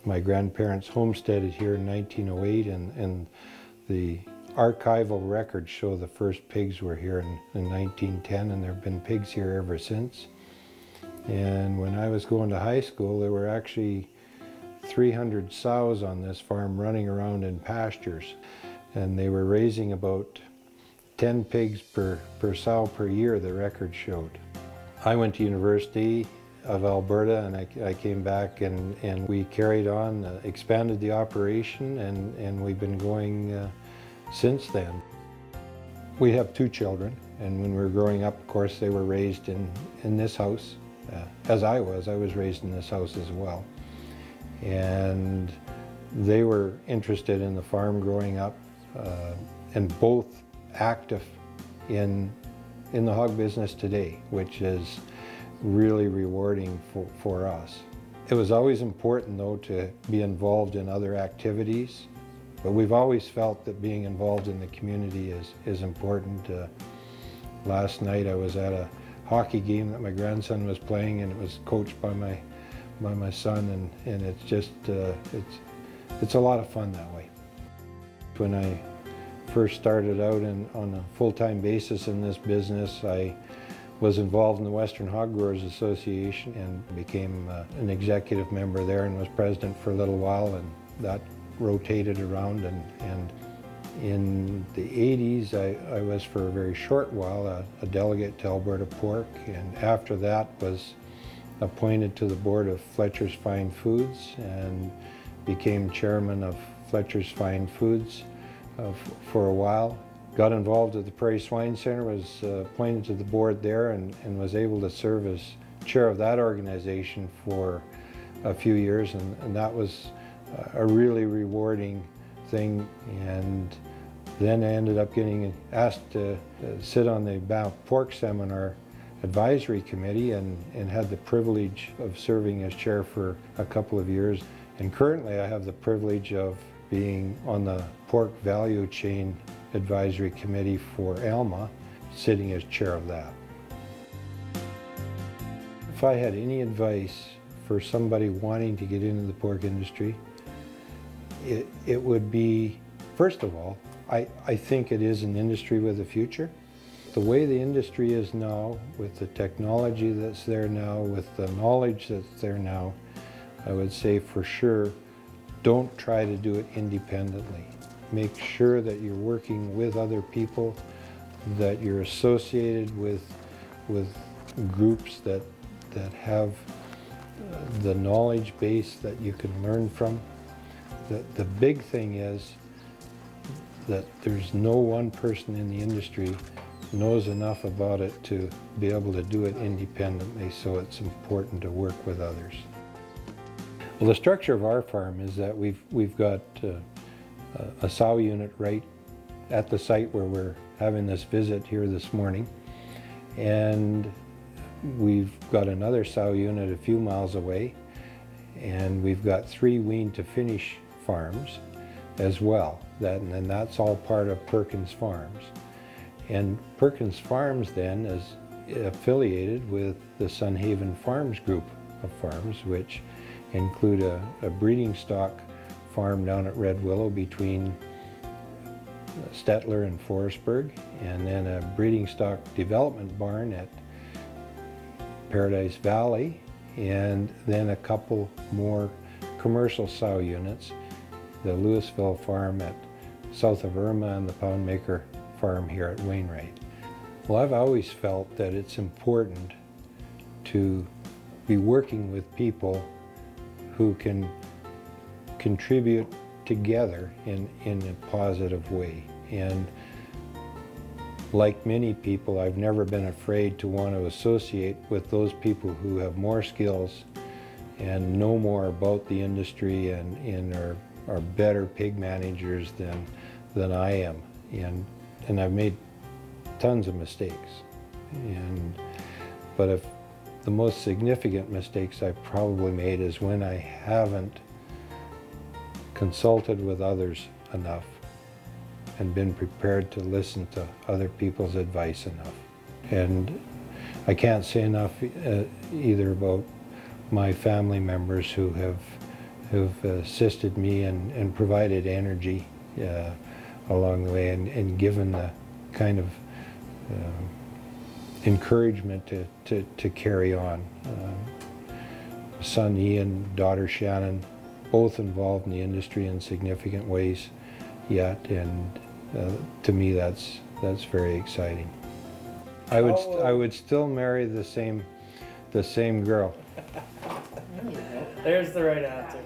My grandparents homesteaded here in 1908, and the archival records show the first pigs were here in 1910, and there have been pigs here ever since. And when I was going to high school, there were actually 300 sows on this farm running around in pastures, and they were raising about 10 pigs per sow per year, the record showed. I went to University of Alberta, and I came back, and we carried on, expanded the operation, and we've been going since then. We have 2 children, and when we were growing up, of course, they were raised in this house, as I was raised in this house as well. And they were interested in the farm growing up, and both active in the hog business today, which is really rewarding for us. It was always important, though, to be involved in other activities, but we've always felt that being involved in the community is important. Last night I was at a hockey game that my grandson was playing, and it was coached by my son, and it's just it's a lot of fun that way. When I first started out on a full-time basis in this business, I was involved in the Western Hog Growers Association and became an executive member there, and was president for a little while, and that rotated around, and in the 80s I was for a very short while a delegate to Alberta Pork, and after that was appointed to the board of Fletcher's Fine Foods and became chairman of Fletcher's Fine Foods for a while. Got involved at the Prairie Swine Center, was appointed to the board there, and was able to serve as chair of that organization for a few years, and that was a really rewarding thing. And then I ended up getting asked to sit on the Banff Pork Seminar Advisory Committee, and had the privilege of serving as chair for a couple of years. And currently I have the privilege of being on the Pork Value Chain Advisory Committee for Alma, sitting as chair of that. If I had any advice for somebody wanting to get into the pork industry, it would be, first of all, I think it is an industry with a future. The way the industry is now, with the technology that's there now, with the knowledge that's there now, I would say for sure, don't try to do it independently. Make sure that you're working with other people, that you're associated with groups that have the knowledge base that you can learn from. The big thing is that there's no one person in the industry knows enough about it to be able to do it independently, so it's important to work with others. Well, the structure of our farm is that we've got a sow unit right at the site where we're having this visit here this morning, and we've got another sow unit a few miles away, and we've got 3 wean to finish farms as well, and that's all part of Perkins Farms. And Perkins Farms then is affiliated with the Sunhaven Farms group of farms, which include a breeding stock farm down at Red Willow between Stettler and Forestburg, and then a breeding stock development barn at Paradise Valley, and then a couple more commercial sow units, the Louisville farm at south of Irma and the Poundmaker farm here at Wainwright. Well, I've always felt that it's important to be working with people who can contribute together in a positive way. And like many people, I've never been afraid to want to associate with those people who have more skills and know more about the industry and are better pig managers than I am. And I've made tons of mistakes. But if the most significant mistakes I've probably made is when I haven't consulted with others enough and been prepared to listen to other people's advice enough. And I can't say enough either about my family members who have who've assisted me and provided energy along the way, and given the kind of encouragement to carry on. Son Ian, daughter Shannon, both involved in the industry in significant ways yet, and to me that's very exciting. I would still marry the same girl. There's the right answer.